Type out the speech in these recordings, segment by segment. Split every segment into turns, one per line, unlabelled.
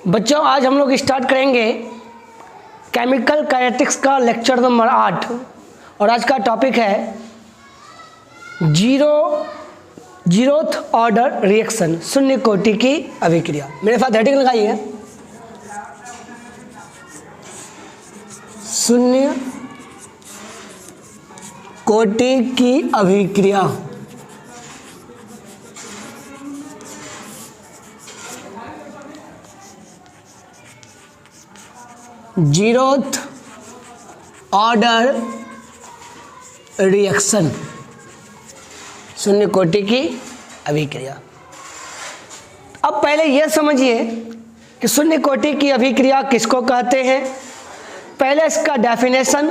बच्चों आज हम लोग स्टार्ट करेंगे केमिकल काइनेटिक्स का लेक्चर नंबर 8 और आज का टॉपिक है जीरोथ ऑर्डर रिएक्शन, शून्य कोटि की अभिक्रिया। मेरे साथ हेडिंग लगाइए, शून्य कोटि की अभिक्रिया। जीरोथ ऑर्डर रिएक्शन, शून्य कोटि की अभिक्रिया। अब पहले यह समझिए कि शून्य कोटि की अभिक्रिया किसको कहते हैं। पहले इसका डेफिनेशन,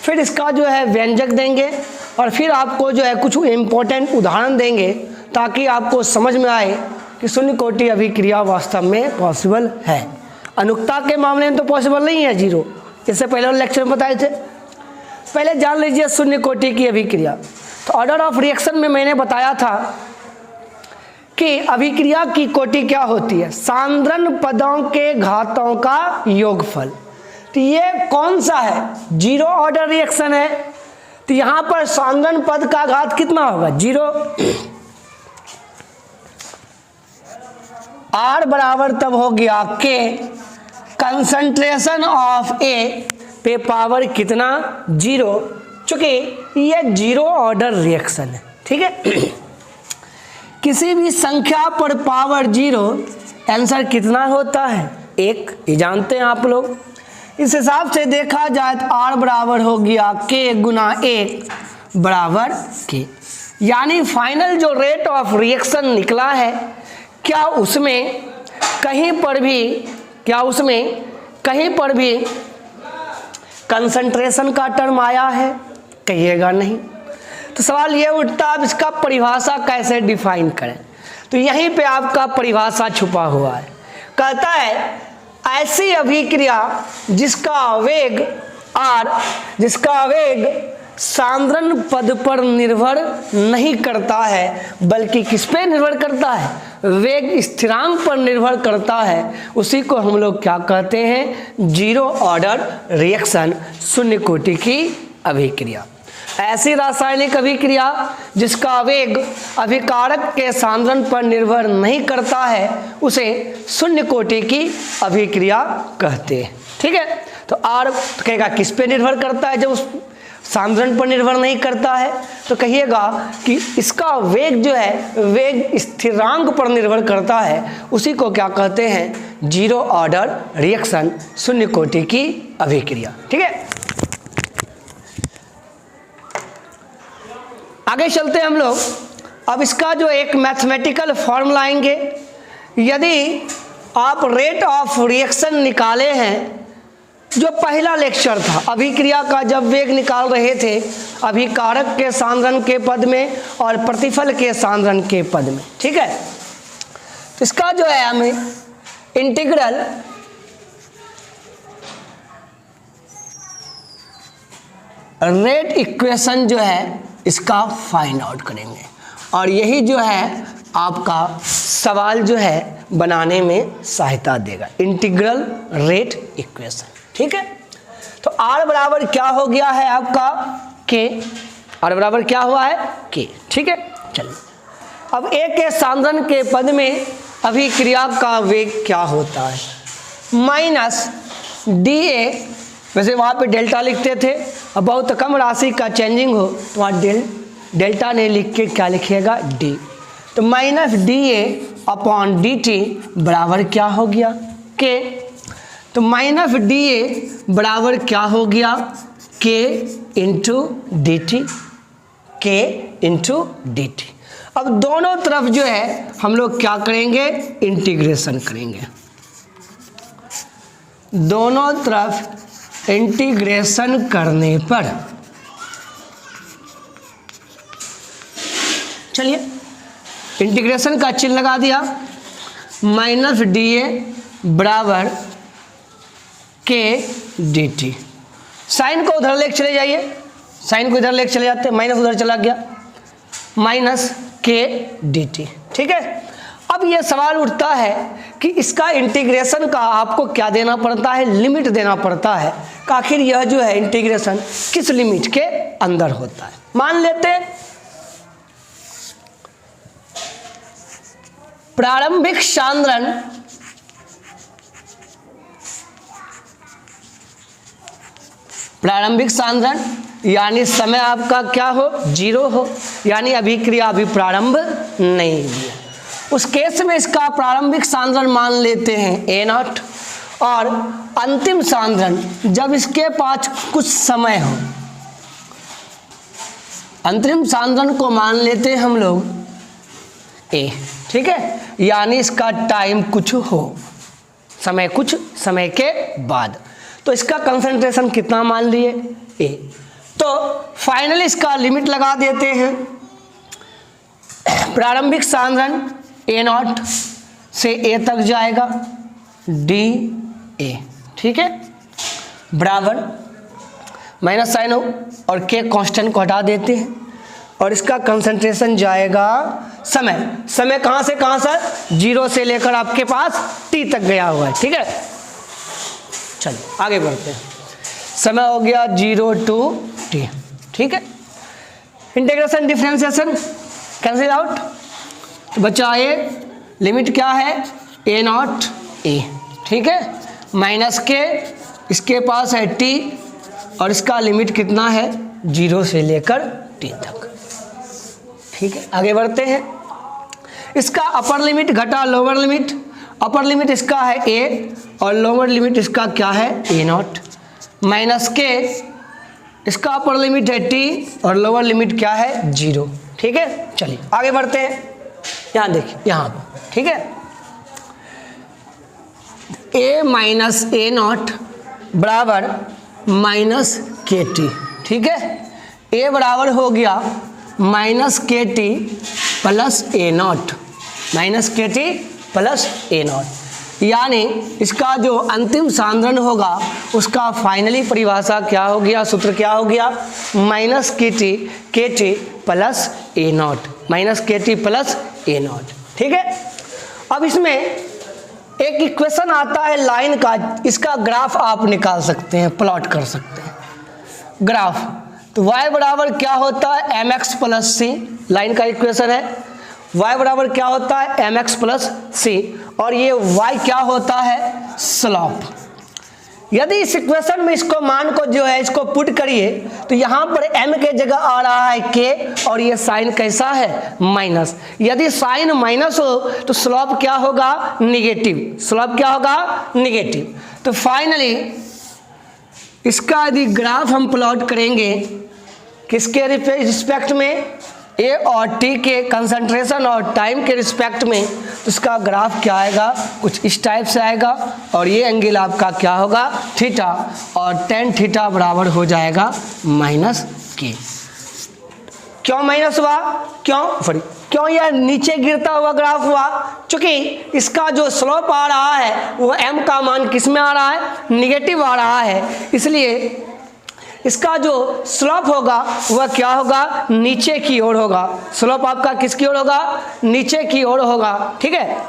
फिर इसका जो है व्यंजक देंगे और फिर आपको जो है कुछ इम्पोर्टेंट उदाहरण देंगे ताकि आपको समझ में आए कि शून्य कोटि अभिक्रिया वास्तव में पॉसिबल है। अनुक्ता के मामले में तो पॉसिबल नहीं है जीरो, इससे पहले वाले लेक्चर में बताए थे। पहले जान लीजिए शून्य कोटि की अभिक्रिया। तो ऑर्डर ऑफ रिएक्शन में मैंने बताया था कि अभिक्रिया की कोटि क्या होती है, सांद्रण पदों के घातों का योगफल। तो ये कौन सा है, जीरो ऑर्डर रिएक्शन है। तो यहाँ पर सांद्रण पद का घात कितना होगा, जीरो। आर बराबर तब हो गया के कंसंट्रेशन ऑफ ए पे पावर कितना, जीरो। चूंकि ये जीरो ऑर्डर रिएक्शन है, ठीक है। किसी भी संख्या पर पावर जीरो, आंसर कितना होता है, एक। ये जानते हैं आप लोग। इस हिसाब से देखा जाए तो आर बराबर हो गया के गुना एक बराबर के। यानी फाइनल जो रेट ऑफ रिएक्शन निकला है, क्या उसमें कहीं पर भी कंसंट्रेशन का टर्म आया है, कहिएगा नहीं। तो सवाल ये उठता है अब इसका परिभाषा कैसे डिफाइन करें। तो यहीं पे आपका परिभाषा छुपा हुआ है। कहता है ऐसी अभिक्रिया जिसका वेग सांद्रण पद पर निर्भर नहीं करता है, बल्कि किस पे निर्भर करता है, वेग स्थिरांक पर निर्भर करता है, उसी को हम लोग क्या कहते हैं, जीरो ऑर्डर रिएक्शन, शून्य कोटि की अभिक्रिया। ऐसी रासायनिक अभिक्रिया जिसका वेग अभिकारक के सांद्रण पर निर्भर नहीं करता है, उसे शून्य कोटि की अभिक्रिया कहते हैं, ठीक है। तो आर कहेगा किस पे निर्भर करता है, जब उस सांद्रण पर निर्भर नहीं करता है तो कहिएगा कि इसका वेग जो है वेग स्थिरांक पर निर्भर करता है, उसी को क्या कहते हैं, जीरो ऑर्डर रिएक्शन, शून्य कोटि की अभिक्रिया, ठीक है। आगे चलते हैं हम लोग। अब इसका जो एक मैथमेटिकल फॉर्मूला आएंगे। यदि आप रेट ऑफ रिएक्शन निकाले हैं, जो पहला लेक्चर था अभिक्रिया का, जब वेग निकाल रहे थे अभिकारक के सांद्रण के पद में और प्रतिफल के सांद्रण के पद में, ठीक है। तो इसका जो है हमें इंटीग्रल रेट इक्वेशन जो है इसका फाइंड आउट करेंगे और यही जो है आपका सवाल जो है बनाने में सहायता देगा, इंटीग्रल रेट इक्वेशन, ठीक है। तो आर बराबर क्या हो गया है आपका, के। आर बराबर क्या हुआ है, के, ठीक है। चलिए अब ए के सांद्रण के पद में अभिक्रिया का वेग क्या होता है, माइनस डी ए। वैसे वहाँ पे डेल्टा लिखते थे, अब बहुत कम राशि का चेंजिंग हो तो वहाँ डेल्टा नहीं लिख के क्या लिखिएगा, डी। तो minus D A upon D T बराबर क्या हो गया, के। तो माइनस डी ए बराबर क्या हो गया, के इंटू डी टी, के इंटू डी टी। अब दोनों तरफ जो है हम लोग क्या करेंगे, इंटीग्रेशन करेंगे। दोनों तरफ इंटीग्रेशन करने पर, चलिए इंटीग्रेशन का चिन्ह लगा दिया, माइनस डी ए बराबर के डी टी। साइन को उधर लेके चले जाइए, साइन को इधर लेके चले जाते हैं, माइनस उधर चला गया, माइनस के डी टी, ठीक है। अब ये सवाल उठता है कि इसका इंटीग्रेशन का आपको क्या देना पड़ता है, लिमिट देना पड़ता है कि आखिर यह जो है इंटीग्रेशन किस लिमिट के अंदर होता है। मान लेते हैं प्रारंभिक सांद्रण यानी समय आपका क्या हो, 0 हो, यानी अभिक्रिया अभी प्रारंभ नहीं हुई है। उस केस में इसका प्रारंभिक सांद्रण मान लेते हैं A0 और अंतिम सांद्रण जब इसके पास कुछ समय हो, अंतिम सांद्रण को मान लेते हैं हम लोग A, ठीक है, यानी इसका टाइम कुछ हो, समय कुछ समय के बाद, तो इसका कंसंट्रेशन कितना मान लिए A। तो फाइनली इसका लिमिट लगा देते हैं, प्रारंभिक सांद्रण A0 से A तक जाएगा dA, ठीक है, बराबर माइनस साइन हो और K कांस्टेंट को हटा देते हैं और इसका कंसंट्रेशन जाएगा समय कहाँ से कहाँ सर, 0 से लेकर आपके पास T तक गया हुआ है, ठीक है। चलो आगे बढ़ते हैं, समय हो गया 0 to T, ठीक है। इंटीग्रेशन डिफरेंशिएशन कैंसिल आउट, तो बचा ये लिमिट क्या है A0 A, ठीक है, माइनस के इसके पास है T और इसका लिमिट कितना है 0 से लेकर T तक, ठीक है। आगे बढ़ते हैं, इसका अपर लिमिट घटा लोअर लिमिट, अपर लिमिट इसका है A और लोअर लिमिट इसका क्या है A0, माइनस के इसका अपर लिमिट है T और लोअर लिमिट क्या है 0, ठीक है। चलिए आगे बढ़ते हैं, यहाँ देखिए यहाँ पर, ठीक है, A माइनस A0 बराबर माइनस KT, ठीक है, A बराबर हो गया minus KT plus A0, minus KT plus A0, यानी इसका जो अंतिम सांद्रण होगा उसका फाइनली परिभाषा क्या हो गया, सूत्र क्या हो गया, minus KT plus A0, minus KT plus A0, ठीक है। अब इसमें एक इक्वेशन आता है लाइन का, इसका ग्राफ आप निकाल सकते हैं, प्लॉट कर सकते हैं ग्राफ, तो y बराबर क्या होता है mx प्लस सी, लाइन का इक्वेशन है, y बराबर क्या होता है mx प्लस सी और ये y क्या होता है स्लोप। यदि इस इक्वेशन में इसको मान को जो है इसको पुट करिए तो यहाँ पर m के जगह आ रहा है k और ये साइन कैसा है माइनस, यदि साइन माइनस हो तो स्लोप क्या होगा निगेटिव, स्लोप क्या होगा निगेटिव। तो फाइनली इसका यदि ग्राफ हम प्लॉट करेंगे किसके रिस्पेक्ट में, A और T के कंसंट्रेशन और टाइम के रिस्पेक्ट में, तो इसका ग्राफ क्या आएगा कुछ इस टाइप से आएगा और ये एंगल आपका क्या होगा थीटा और tan थीटा बराबर हो जाएगा माइनस के। क्यों माइनस हुआ, क्यों यह नीचे गिरता हुआ ग्राफ हुआ, क्योंकि इसका जो स्लोप आ रहा है वो m का मान किस में आ रहा है निगेटिव आ रहा है, इसलिए इसका जो स्लोप होगा वह क्या होगा नीचे की ओर होगा, स्लोप आपका किसकी ओर होगा नीचे की ओर होगा, ठीक है।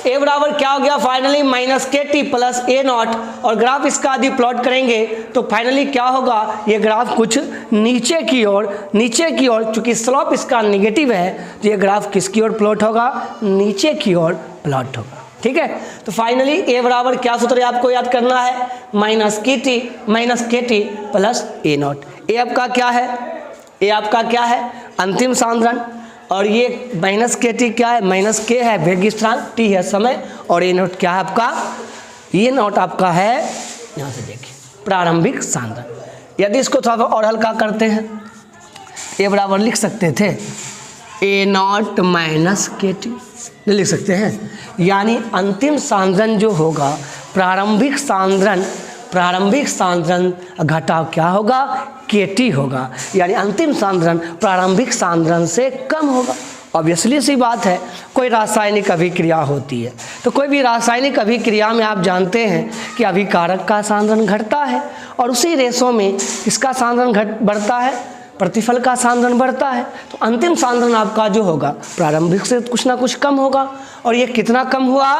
A बराबर क्या हो गया finally minus KT plus A0 और ग्राफ इसका यदि प्लॉट करेंगे तो फाइनली क्या होगा ये ग्राफ कुछ नीचे की ओर, चूंकि स्लोप इसका निगेटिव है तो ये ग्राफ किसकी ओर प्लॉट होगा नीचे की ओर प्लॉट होगा, ठीक है। तो फाइनली A बराबर क्या सूत्र है आपको याद करना है minus KT plus A0। A आपका क्या है, A आपका क्या है अंतिम सांद्रण और ये माइनस KT क्या है, माइनस K है वेग स्थिरांक, T है समय और A0 क्या है आपका, A0 आपका है यहाँ से देखिए प्रारंभिक सांद्रण। यदि इसको थोड़ा और हल्का करते हैं A बराबर लिख सकते थे A0 माइनस KT लिख सकते हैं, यानी अंतिम सांद्रण जो होगा प्रारंभिक सांद्रण घटाव क्या होगा KT होगा, यानी अंतिम सांद्रण प्रारंभिक सांद्रण से कम होगा। ऑब्वियसली सी बात है, कोई रासायनिक अभिक्रिया होती है तो कोई भी रासायनिक अभिक्रिया में आप जानते हैं कि अभिकारक का सांद्रण घटता है और उसी रेशो में इसका सांद्रण बढ़ता है, प्रतिफल का सांद्रण बढ़ता है तो अंतिम सांद्रण आपका जो होगा प्रारंभिक से कुछ ना कुछ कम होगा। और ये कितना कम हुआ,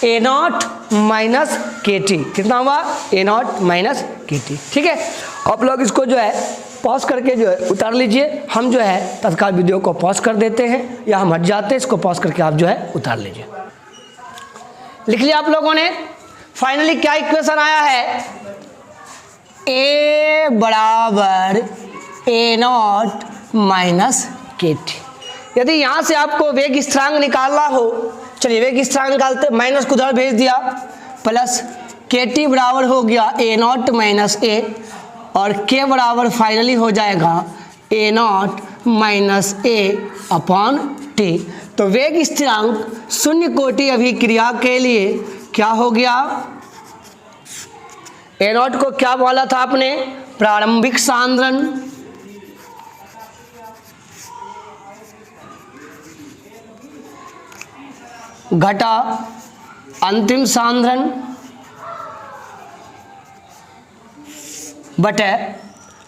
A0 माइनस KT, कितना हुआ, A0 माइनस KT। ठीक है, आप लोग इसको जो है पॉज करके जो है उतार लीजिए। हम जो है तत्काल वीडियो को पॉज कर देते हैं या हम हट जाते हैं, इसको पॉज करके आप जो है उतार लीजिए। लिख लिया आप लोगों ने। फाइनली क्या इक्वेशन आया है, A बराबर A0 माइनस KT। यदि यहाँ से आपको वेग स्थिरांक निकालना हो, चलिए वेग स्थिरांक निकालते, माइनस को उधर भेज दिया, प्लस KT बराबर हो गया A0 माइनस A और K बराबर फाइनली हो जाएगा A0 minus A upon T। तो वेग स्थिरांक शून्य कोटि अभिक्रिया के लिए क्या हो गया, A0 को क्या बोला था आपने, प्रारंभिक सांद्रण घटा अंतिम सांद्रण बटे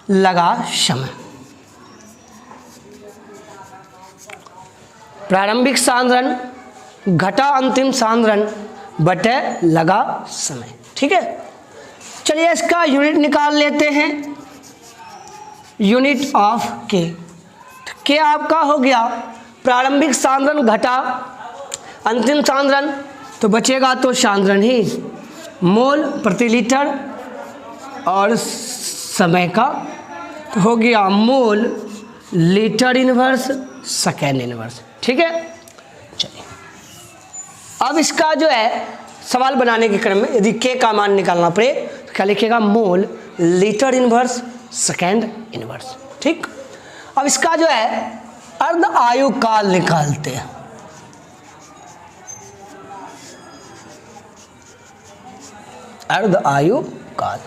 लगा समय। प्रारंभिक सांद्रण घटा अंतिम सांद्रण बटे लगा समय। ठीक है, चलिए इसका यूनिट निकाल लेते हैं, यूनिट ऑफ के आपका हो गया प्रारंभिक सांद्रण घटा अंतिम सांद्रण, तो बचेगा तो सांद्रण ही, मोल प्रति लीटर और समय का तो हो गया mole litre inverse second inverse. ठीक है, चलिए अब इसका जो है सवाल बनाने के क्रम में यदि के का मान निकालना पड़े तो क्या लिखेगा, mole litre inverse second inverse. ठीक, अब इसका जो है अर्ध आयु काल निकालते हैं। अर्ध आयु काल,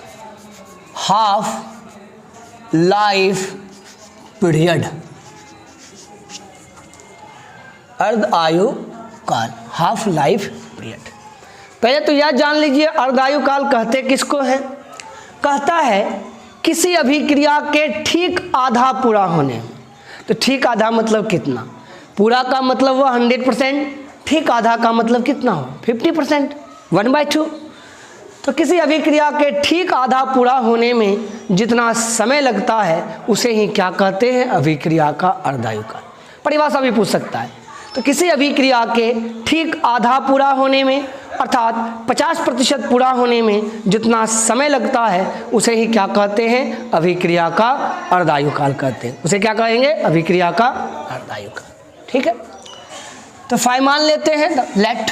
हाफ लाइफ पीरियड, अर्ध आयु काल हाफ लाइफ पीरियड। पहले तो यह जान लीजिए अर्ध आयु काल कहते किसको है, कहता है किसी अभिक्रिया के ठीक आधा पूरा होने। तो ठीक आधा मतलब कितना, पूरा का मतलब हुआ 100%, ठीक आधा का मतलब कितना हो 50%, 1/2। तो किसी अभिक्रिया के ठीक आधा पूरा होने में जितना समय लगता है उसे ही क्या कहते हैं, अभिक्रिया का अर्धायु काल। परिभाषा भी पूछ सकता है। तो किसी अभिक्रिया के ठीक आधा पूरा होने में अर्थात 50% पूरा होने में जितना समय लगता है उसे ही क्या कहते हैं, अभिक्रिया का अर्धायु काल कहते हैं। उसे क्या कहेंगे, अभिक्रिया का अर्धायु काल। ठीक है, तो 5 मान लेते हैं। लेट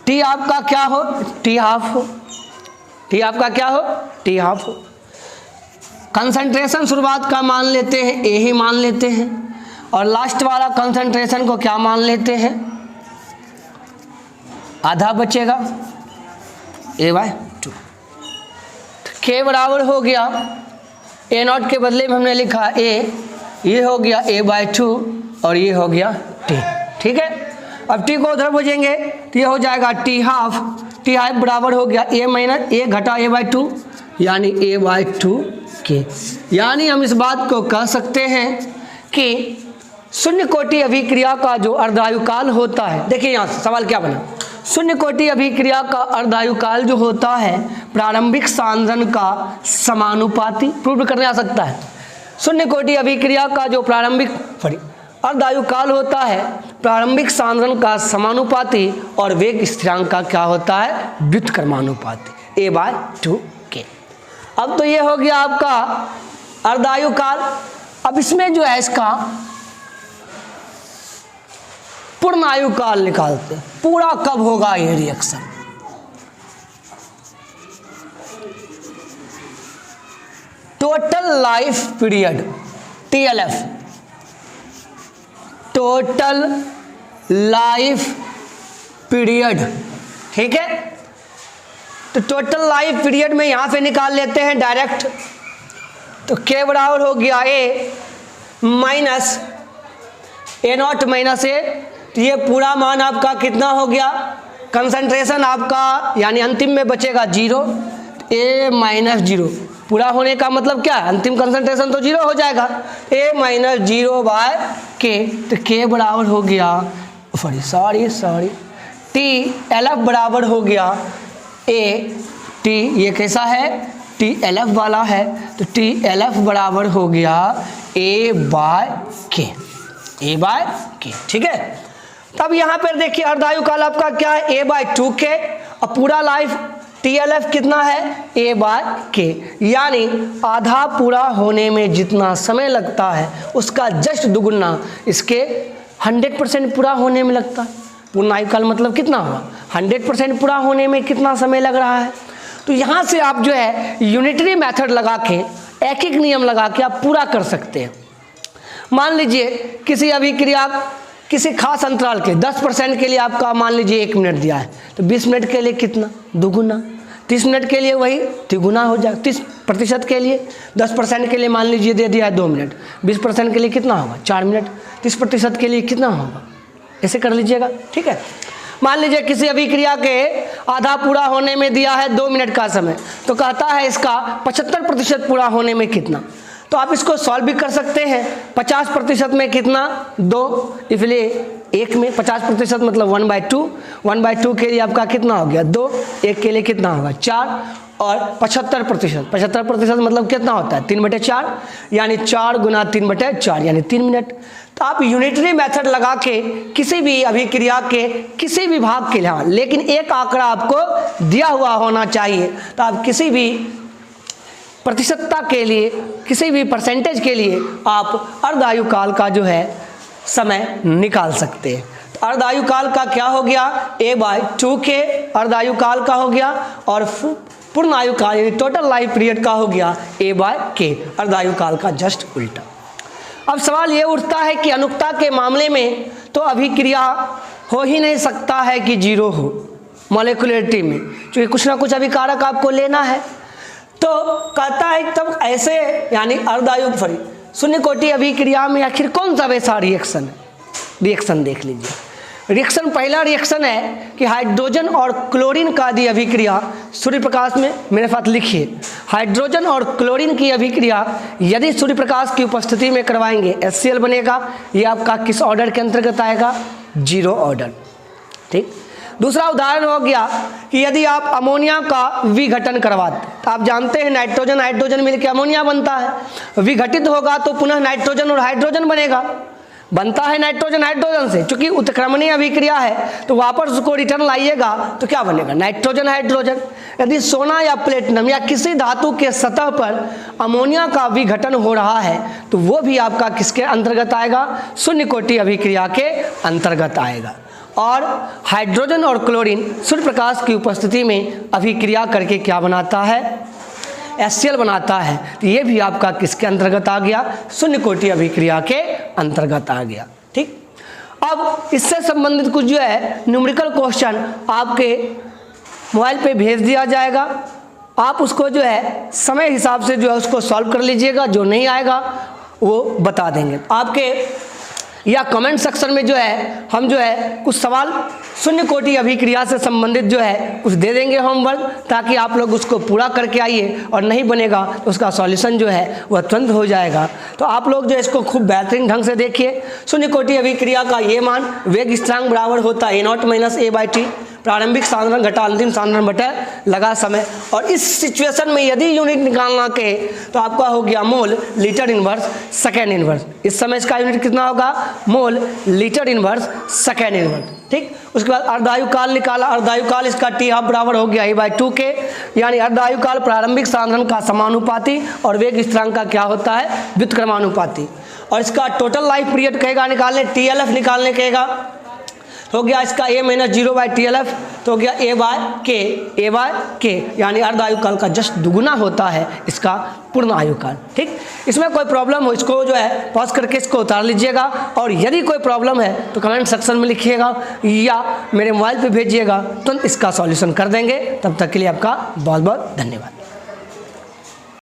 टी आपका क्या हो, टी हाफ हो, टी आपका क्या हो, टी हाफ हो। कंसंट्रेशन शुरुआत का मान लेते हैं, ए ही मान लेते हैं, और लास्ट वाला कंसंट्रेशन को क्या मान लेते हैं, आधा बचेगा A/2। के बराबर हो गया A0 के बदले में हमने लिखा A, ये हो गया A/2 और ये हो गया T। ठीक है, अब टी को उधर भेजेंगे तो ये हो जाएगा टी हाफ बराबर हो गया A माइनस A घटा A/2 यानी A/2 के। यानी हम इस बात को कह सकते हैं कि शून्य कोटि अभिक्रिया का जो अर्धायु काल होता है, देखिए यहाँ सवाल क्या बना, शून्य कोटि अभिक्रिया का अर्धायु काल जो होता है प्रारंभिक सांद्रण का समानुपाती प्रूव करने आ सकता है। शून्य कोटि अभिक्रिया का जो प्रारंभिक अर्धायु काल होता है प्रारंभिक सांद्रण का समानुपाती और वेग स्थिरांक का क्या होता है, व्युत्क्रमानुपाती A/2 के। अब तो ये हो गया आपका अर्धायु काल। अब इसमें जो है इसका पूर्ण आयु काल निकालते हैं, पूरा कब होगा ये reaction. Total life period TLF, total life period. ठीक है, तो टोटल लाइफ पीरियड में यहां से निकाल लेते हैं डायरेक्ट। तो के बराबर हो गया A minus A0 minus A। तो ये पूरा मान आपका कितना हो गया, कंसंट्रेशन आपका यानी अंतिम में बचेगा 0, A - 0 पूरा होने का मतलब क्या है, अंतिम कंसंट्रेशन तो 0 हो जाएगा, a माइनस 0 बाय के, तो k बराबर हो गया सॉरी TLF बराबर हो गया a t, ये कैसा है TLF वाला है, तो TLF बराबर हो गया a बाय के, ठीक है। तब यहाँ पर देखिए अर्धायुकाल आपका क्या है a बाय 2k, और पूरा लाइफ TLF कितना है a बाय के, यानी आधा पूरा होने में जितना समय लगता है उसका जस्ट दुगुना इसके 100% पूरा होने में लगता है। पूर्ण आयुकाल मतलब कितना हुआ, 100% पूरा होने में कितना समय लग रहा है। तो यहाँ से आप जो है यूनिटरी मेथड लगा के, एक एक नियम लगा के आप पूरा कर सकते हैं। मान लीजिए किसी अभिक्रिया किसी खास अंतराल के 10% के लिए आपका मान लीजिए 1 मिनट दिया है, तो 20 मिनट के लिए कितना, दुगुना। 30 मिनट के लिए वही तिगुना हो जाए। 30% के लिए 10% के लिए मान लीजिए दे दिया है 2 मिनट, 20% के लिए कितना होगा 4 मिनट, 30% के लिए कितना होगा, ऐसे कर लीजिएगा, ठीक है। मान लीजिए किसी अभिक्रिया के आधा पूरा होने में दिया है 2 मिनट का समय, तो कहता है इसका 75% पूरा होने में कितना, तो आप इसको सॉल्व भी कर सकते हैं। 50% में कितना 2, इसलिए 1 में 50% मतलब 1/2, 1/2 के लिए आपका कितना हो गया 2, 1 के लिए कितना होगा 4, और 75% मतलब कितना होता है 3/4, यानी 4 गुना 3/4 यानी 3 मिनट। तो आप यूनिटरी मेथड लगा के किसी भी अभिक्रिया के किसी भी भाग के लिए, लेकिन एक आंकड़ा आपको दिया हुआ होना चाहिए, तो आप किसी भी प्रतिशतता के लिए, किसी भी परसेंटेज के लिए आप अर्धायुकाल का जो है समय निकाल सकते हैं। तो अर्धायुकाल का क्या हो गया a/2k अर्धायुकाल का हो गया, और पूर्ण आयुकाल यानी टोटल लाइफ पीरियड का हो गया a/k अर्धायुकाल का जस्ट उल्टा। अब सवाल ये उठता है कि अनुक्ता के मामले में तो अभिक्रिया हो ही नहीं सकता है कि 0 हो मॉलिक्यूलरिटी में, क्योंकि कुछ ना कुछ अभिकारक आपको लेना है। तो कहता है तब ऐसे यानी अर्धायु शून्य कोटि अभिक्रिया में आखिर कौन सा वैसा रिएक्शन है। रिएक्शन देख लीजिए। रिएक्शन पहला रिएक्शन है कि हाइड्रोजन और क्लोरीन का दी अभिक्रिया सूर्य प्रकाश में, मेरे साथ लिखिए, हाइड्रोजन और क्लोरीन की अभिक्रिया यदि सूर्य प्रकाश की उपस्थिति में करवाएंगे HCl बनेगा। ये आपका किस ऑर्डर के अंतर्गत आएगा 0 ऑर्डर, ठीक। दूसरा उदाहरण हो गया कि यदि आप अमोनिया का विघटन करवाते, तो आप जानते हैं नाइट्रोजन हाइड्रोजन मिलकर अमोनिया बनता है, विघटित होगा तो पुनः नाइट्रोजन और हाइड्रोजन बनेगा, बनता है नाइट्रोजन हाइड्रोजन से, क्योंकि उत्क्रमणीय अभिक्रिया है तो वापस उसको रिटर्न लाइएगा तो क्या बनेगा नाइट्रोजन हाइड्रोजन। यदि सोना या प्लेटिनम या किसी धातु के सतह पर अमोनिया का विघटन हो रहा है तो वो भी आपका किसके अंतर्गत आएगा, शून्य कोटि अभिक्रिया के अंतर्गत आएगा। और हाइड्रोजन और क्लोरीन सूर्य प्रकाश की उपस्थिति में अभिक्रिया करके क्या बनाता है HCl बनाता है, तो ये भी आपका किसके अंतर्गत आ गया, शून्य कोटि अभिक्रिया के अंतर्गत आ गया, ठीक। अब इससे संबंधित कुछ जो है न्यूमेरिकल क्वेश्चन आपके मोबाइल पे भेज दिया जाएगा, आप उसको जो है समय हिसाब से जो है उसको सॉल्व कर लीजिएगा, जो नहीं आएगा वो बता देंगे आपके, या कमेंट सेक्शन में जो है हम जो है कुछ सवाल शून्य कोटि अभिक्रिया से संबंधित जो है कुछ दे देंगे होमवर्क, ताकि आप लोग उसको पूरा करके आइए, और नहीं बनेगा तो उसका सॉल्यूशन जो है वह तुरंत हो जाएगा। तो आप लोग जो है इसको खूब बेहतरीन ढंग से देखिए। शून्य कोटि अभिक्रिया का ये मान वेग स्थिरांक बराबर होता है A0 - A/T, प्रारंभिक सांद्रण घटा अंतिम सांद्रण बटा लगा समय। और इस सिचुएशन में यदि यूनिट निकालना के तो आपका हो गया mole litre inverse second inverse. इस समय इसका यूनिट कितना होगा, mole litre inverse second inverse, ठीक। उसके बाद अर्धायुकाल निकाला, अर्धायुकाल इसका T बराबर हो गया A/2k, यानी अर्धायुकाल प्रारंभिक सांद्रण का समानुपाती और वेग स्थिरांक का क्या होता है व्युत्क्रमानुपाती। और इसका टोटल लाइफ पीरियड कहेगा निकालने, TLF निकालने कहेगा, हो गया इसका A-0/TLF, तो हो गया A/K, यानी अर्धायुकाल का जस्ट दुगुना होता है इसका पूर्ण आयुकाल, ठीक। इसमें कोई प्रॉब्लम हो इसको जो है पॉज करके इसको उतार लीजिएगा, और यदि कोई प्रॉब्लम है तो कमेंट सेक्शन में लिखिएगा या मेरे मोबाइल पे भेजिएगा, तो इसका सॉल्यूशन कर देंगे। तब तक के लिए आपका बहुत बहुत धन्यवाद।